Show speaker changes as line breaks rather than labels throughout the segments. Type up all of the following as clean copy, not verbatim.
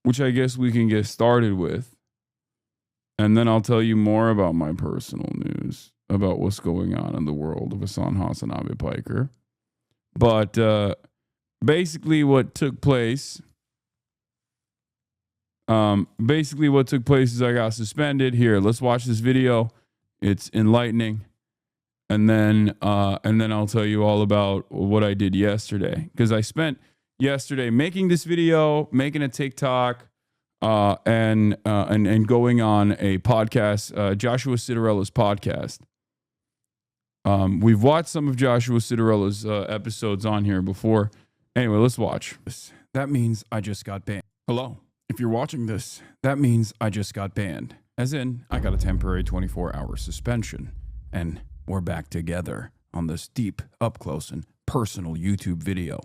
which I guess we can get started with. And then I'll tell you more about my personal news about what's going on in the world of HasanAbi Piker. But basically what took place is I got suspended. Here, let's watch this video. It's enlightening. And then I'll tell you all about what I did yesterday, because I spent yesterday making this video, making a TikTok, and going on a podcast, Joshua Citarello's podcast. We've watched some of Joshua Citarello's episodes on here before. Anyway, let's watch. That means I just got banned. Hello. If you're watching this, that means I just got banned. As in, I got a temporary 24-hour suspension. And we're back together on this deep, up-close, and personal YouTube video.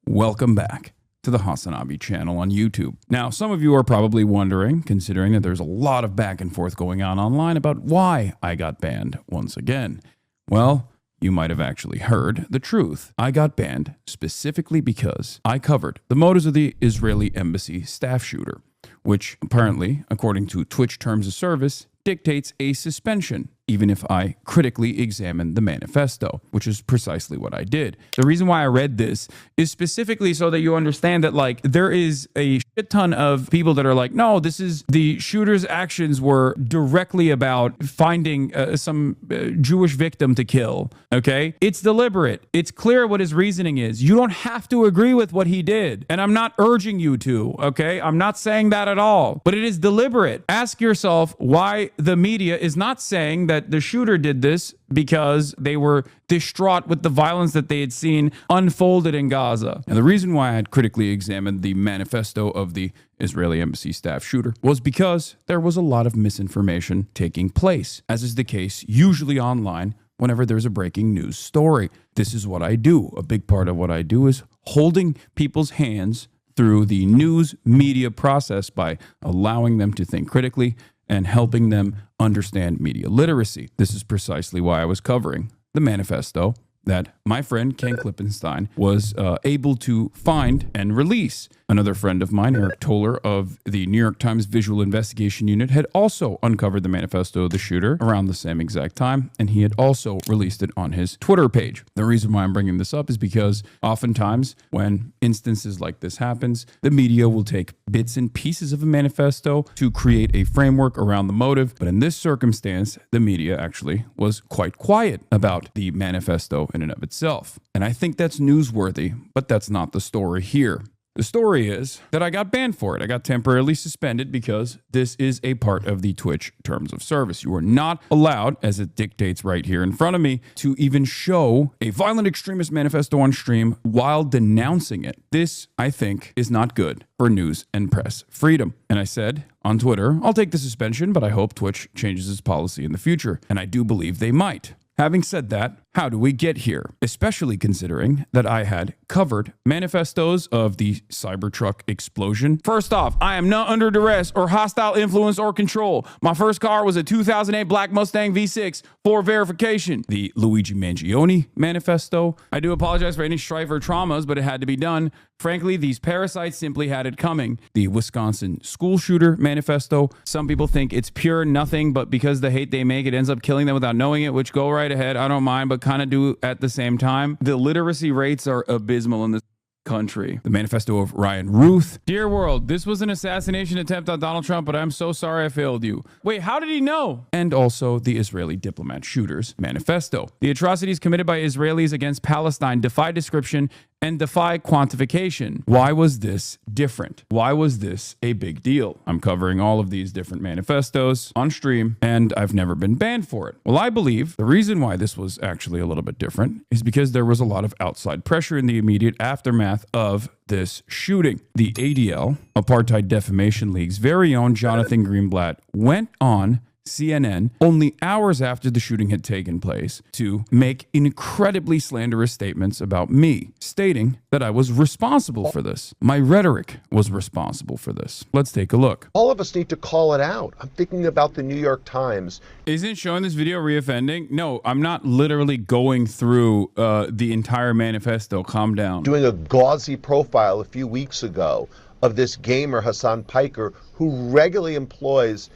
Welcome back to the HasanAbi channel on YouTube. Now, some of you are probably wondering, considering that there's a lot of back and forth going on online about why I got banned once again. Well, you might have actually heard the truth. I got banned specifically because I covered the motives of the Israeli embassy staff shooter, which apparently, according to Twitch terms of service, dictates a suspension, even if I critically examined the manifesto, which is precisely what I did. The reason why I read this is specifically so that you understand that, like, there is a shit ton of people that are like, no, this is the shooter's actions were directly about finding some Jewish victim to kill. Okay, it's deliberate. It's clear what his reasoning is. You don't have to agree with what he did, and I'm not urging you to. Okay, I'm not saying that at all, but it is deliberate. Ask yourself why the media is not saying that the shooter did this because they were distraught with the violence that they had seen unfolded in Gaza. And the reason why I had critically examined the manifesto of the Israeli embassy staff shooter was because there was a lot of misinformation taking place, as is the case usually online whenever there's a breaking news story. This is what I do. A big part of what I do is holding people's hands through the news media process by allowing them to think critically and helping them understand media literacy. This is precisely why I was covering the manifesto that my friend Ken Klippenstein was able to find and release. Another friend of mine, Eric Toller of the New York Times Visual Investigation Unit, had also uncovered the manifesto of the shooter around the same exact time, and he had also released it on his Twitter page. The reason why I'm bringing this up is because oftentimes when instances like this happens, the media will take bits and pieces of a manifesto to create a framework around the motive, but in this circumstance, the media actually was quite quiet about the manifesto in and of itself. And I think that's newsworthy, but that's not the story here. The story is that I got banned for it. I got temporarily suspended because this is a part of the Twitch terms of service. You are not allowed, as it dictates right here in front of me, to even show a violent extremist manifesto on stream while denouncing it. This, I think, is not good for news and press freedom. And I said on Twitter, I'll take the suspension, but I hope Twitch changes its policy in the future. And I do believe they might. Having said that, how do we get here? Especially considering that I had covered manifestos of the Cybertruck explosion. First off, I am not under duress or hostile influence or control. My first car was a 2008 Black Mustang V6 for verification. The Luigi Mangione manifesto. I do apologize for any strife or traumas, but it had to be done. Frankly, these parasites simply had it coming. The Wisconsin school shooter manifesto. Some people think it's pure nothing, but because the hate they make, it ends up killing them without knowing it, which go right ahead. I don't mind, but kind of do at the same time. The literacy rates are abysmal in this country. The manifesto of Ryan Ruth. Dear world, this was an assassination attempt on Donald Trump, but I'm so sorry I failed you. Wait, how did he know? And also the Israeli diplomat shooters manifesto. The atrocities committed by Israelis against Palestine defy description and defy quantification. Why was this different? Why was this a big deal? I'm covering all of these different manifestos on stream, and I've never been banned for it. Well, I believe the reason why this was actually a little bit different is because there was a lot of outside pressure in the immediate aftermath of this shooting. The ADL, Apartheid Defamation League's very own Jonathan Greenblatt, went on CNN only hours after the shooting had taken place to make incredibly slanderous statements about me, stating that I was responsible for this. My rhetoric was responsible for this. Let's take a look.
All of us need to call it out. I'm thinking about the New York Times.
Isn't showing this video reoffending? No, I'm not literally going through the entire manifesto. Calm down.
Doing a gauzy profile a few weeks ago of this gamer, Hasan Piker, who regularly employs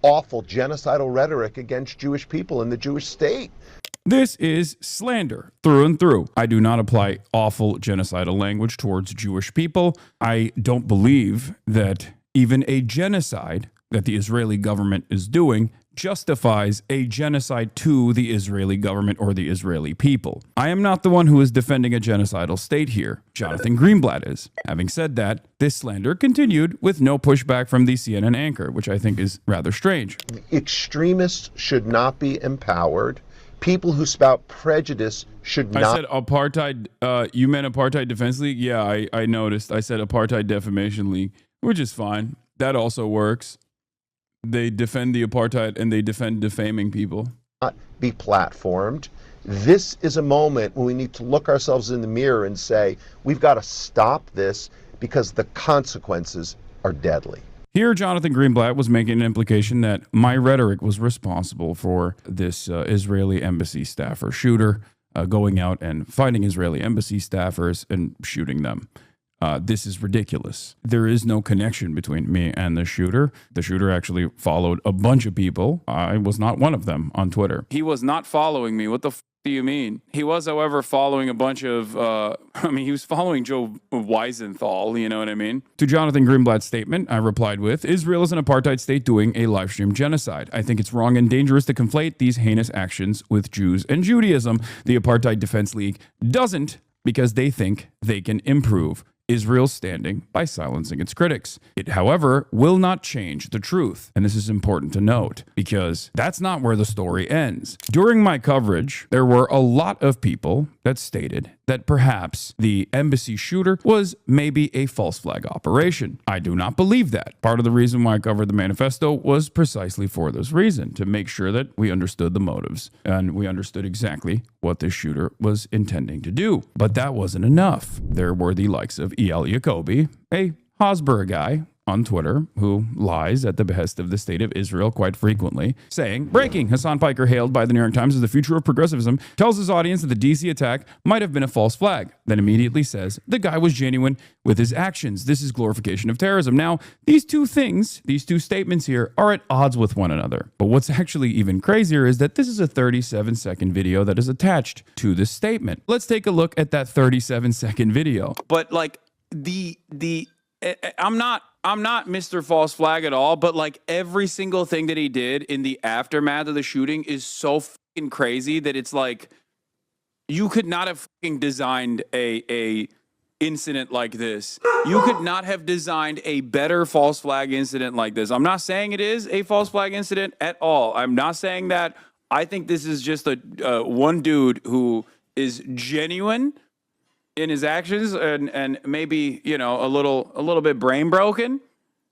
awful genocidal rhetoric against Jewish people in the Jewish state.
This is slander through and through. I do not apply awful genocidal language towards Jewish people. I don't believe that even a genocide that the Israeli government is doing justifies a genocide to the Israeli government or the Israeli people. I am not the one who is defending a genocidal state here. Jonathan Greenblatt is. Having said that, this slander continued with no pushback from the CNN anchor, which I think is rather strange.
Extremists should not be empowered. People who spout prejudice should not.
I said apartheid. You meant apartheid defense league? Yeah, I noticed. I said apartheid defamation league, which is fine. That also works. They defend the apartheid and they defend defaming people.
Not be platformed. This is a moment when we need to look ourselves in the mirror and say, we've got to stop this because the consequences are deadly.
Here, Jonathan Greenblatt was making an implication that my rhetoric was responsible for this Israeli embassy staffer shooter going out and finding Israeli embassy staffers and shooting them. This is ridiculous. There is no connection between me and the shooter. The shooter actually followed a bunch of people. I was not one of them on Twitter. He was not following me. What the do you mean? He was, however, following a bunch of, he was following Joe Weisenthal, you know what I mean? To Jonathan Greenblatt's statement, I replied with, Israel is an apartheid state doing a live stream genocide. I think it's wrong and dangerous to conflate these heinous actions with Jews and Judaism. The Apartheid Defense League doesn't because they think they can improve Israel's standing by silencing its critics. It, however, will not change the truth. And this is important to note because that's not where the story ends. During my coverage, there were a lot of people that stated that perhaps the embassy shooter was maybe a false flag operation. I do not believe that. Part of the reason why I covered the manifesto was precisely for this reason, to make sure that we understood the motives and we understood exactly what the shooter was intending to do. But that wasn't enough. There were the likes of E.L. Jacoby, a Hosborough guy on Twitter who lies at the behest of the state of Israel quite frequently, saying, breaking, Hasan Piker, hailed by the New York Times as the future of progressivism, tells his audience that the DC attack might have been a false flag, then immediately says the guy was genuine with his actions. This is glorification of terrorism. Now, these two things, these two statements here are at odds with one another. But what's actually even crazier is that this is a 37-second video that is attached to this statement. Let's take a look at that 37-second video. But like I'm not Mr. False Flag at all, but like every single thing that he did in the aftermath of the shooting is so fucking crazy that it's like you could not have fucking designed a incident like this. You could not have designed a better false flag incident like this. I'm not saying it is a false flag incident at all. I'm not saying that. I think this is just a one dude who is genuine in his actions and maybe, you know, a little bit brain broken.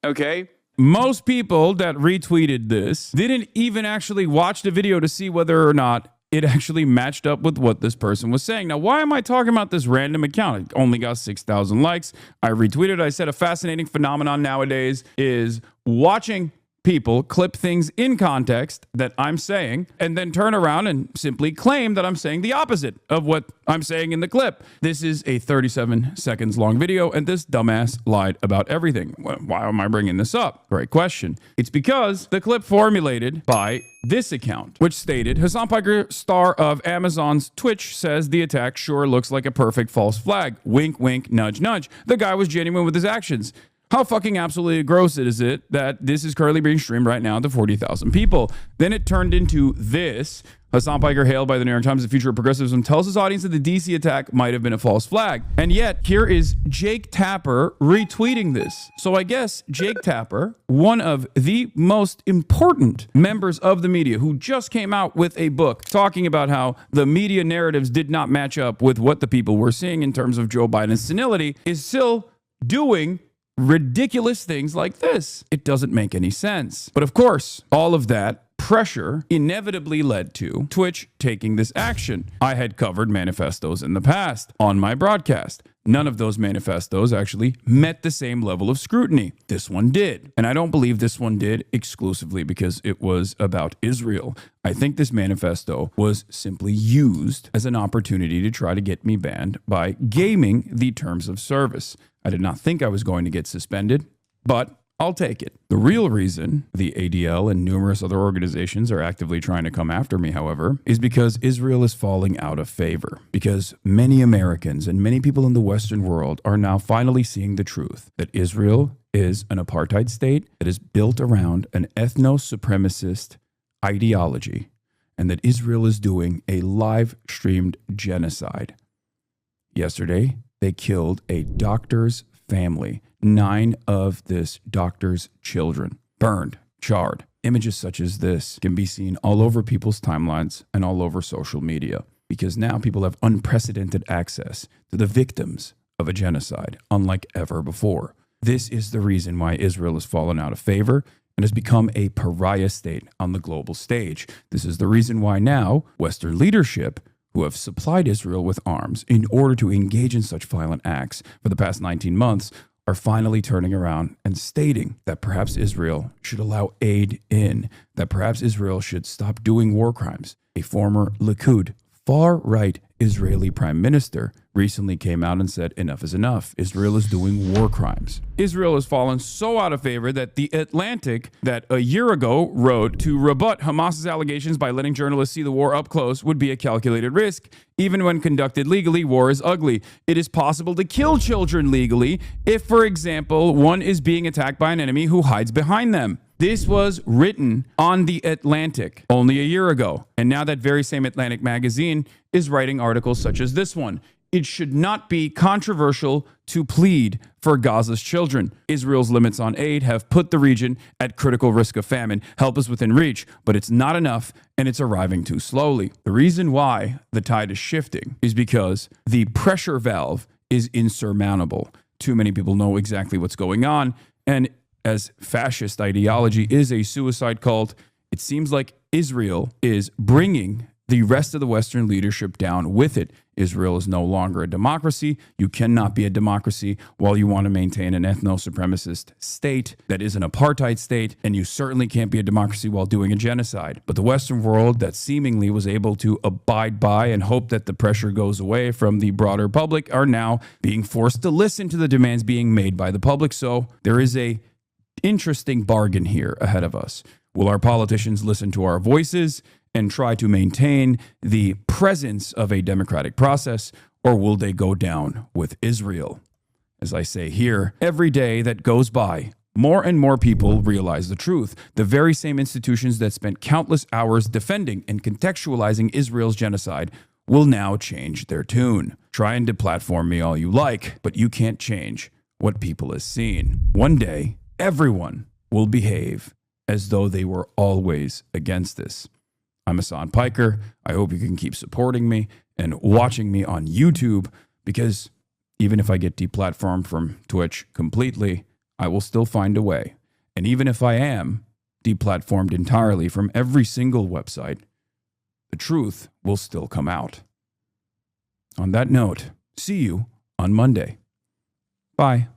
Okay. Most people that retweeted this didn't even actually watch the video to see whether or not it actually matched up with what this person was saying. Now, why am I talking about this random account? It only got 6,000 likes. I retweeted. I said a fascinating phenomenon nowadays is watching people clip things in context that I'm saying and then turn around and simply claim that I'm saying the opposite of what I'm saying in the clip. This is a 37 seconds long video and this dumbass lied about everything. Why am I bringing this up? Great question. It's because the clip formulated by this account, which stated, Hasan Piker, star of Amazon's Twitch, says the attack sure looks like a perfect false flag. Wink, wink, nudge, nudge. The guy was genuine with his actions. How fucking absolutely gross is it that this is currently being streamed right now to 40,000 people? Then it turned into this. Hasan Piker, hailed by the New York Times, the future of progressivism, tells his audience that the DC attack might have been a false flag. And yet, here is Jake Tapper retweeting this. So I guess Jake Tapper, one of the most important members of the media, who just came out with a book talking about how the media narratives did not match up with what the people were seeing in terms of Joe Biden's senility, is still doing ridiculous things like this. It doesn't make any sense. But of course, all of that pressure inevitably led to Twitch taking this action. I had covered manifestos in the past on my broadcast. None of those manifestos actually met the same level of scrutiny. This one did. And I don't believe this one did exclusively because it was about Israel. I think this manifesto was simply used as an opportunity to try to get me banned by gaming the terms of service. I did not think I was going to get suspended, but I'll take it. The real reason the ADL and numerous other organizations are actively trying to come after me, however, is because Israel is falling out of favor. Because many Americans and many people in the Western world are now finally seeing the truth that Israel is an apartheid state that is built around an ethno-supremacist ideology, and that Israel is doing a live-streamed genocide. Yesterday, they killed a doctor's family. 9 of this doctor's children burned, charred. Images such as this can be seen all over people's timelines and all over social media because now people have unprecedented access to the victims of a genocide, unlike ever before. This is the reason why Israel has fallen out of favor and has become a pariah state on the global stage. This is the reason why now Western leadership, who have supplied Israel with arms in order to engage in such violent acts for the past 19 months, are finally turning around and stating that perhaps Israel should allow aid in, that perhaps Israel should stop doing war crimes. A former Likud, far-right Israeli prime minister recently came out and said, enough is enough. Israel is doing war crimes. Israel has fallen so out of favor that The Atlantic, that a year ago wrote to rebut Hamas's allegations by letting journalists see the war up close would be a calculated risk. Even when conducted legally, war is ugly. It is possible to kill children legally if, for example, one is being attacked by an enemy who hides behind them. This was written on The Atlantic only a year ago. And now that very same Atlantic magazine is writing articles such as this one. It should not be controversial to plead for Gaza's children. Israel's limits on aid have put the region at critical risk of famine. Help is within reach, but it's not enough and it's arriving too slowly. The reason why the tide is shifting is because the pressure valve is insurmountable. Too many people know exactly what's going on, and as fascist ideology is a suicide cult, it seems like Israel is bringing the rest of the Western leadership down with it. Israel is no longer a democracy. You cannot be a democracy while you want to maintain an ethno-supremacist state that is an apartheid state, and you certainly can't be a democracy while doing a genocide. But the Western world that seemingly was able to abide by and hope that the pressure goes away from the broader public are now being forced to listen to the demands being made by the public. So there is a interesting bargain here ahead of us. Will our politicians listen to our voices and try to maintain the presence of a democratic process, or will they go down with Israel? As I say here, every day that goes by, more and more people realize the truth. The very same institutions that spent countless hours defending and contextualizing Israel's genocide will now change their tune. Try and deplatform me all you like, but you can't change what people have seen. One day, everyone will behave as though they were always against this. I'm Hasan Piker. I hope you can keep supporting me and watching me on YouTube, because even if I get deplatformed from Twitch completely, I will still find a way. And even if I am deplatformed entirely from every single website, the truth will still come out. On that note, see you on Monday. Bye.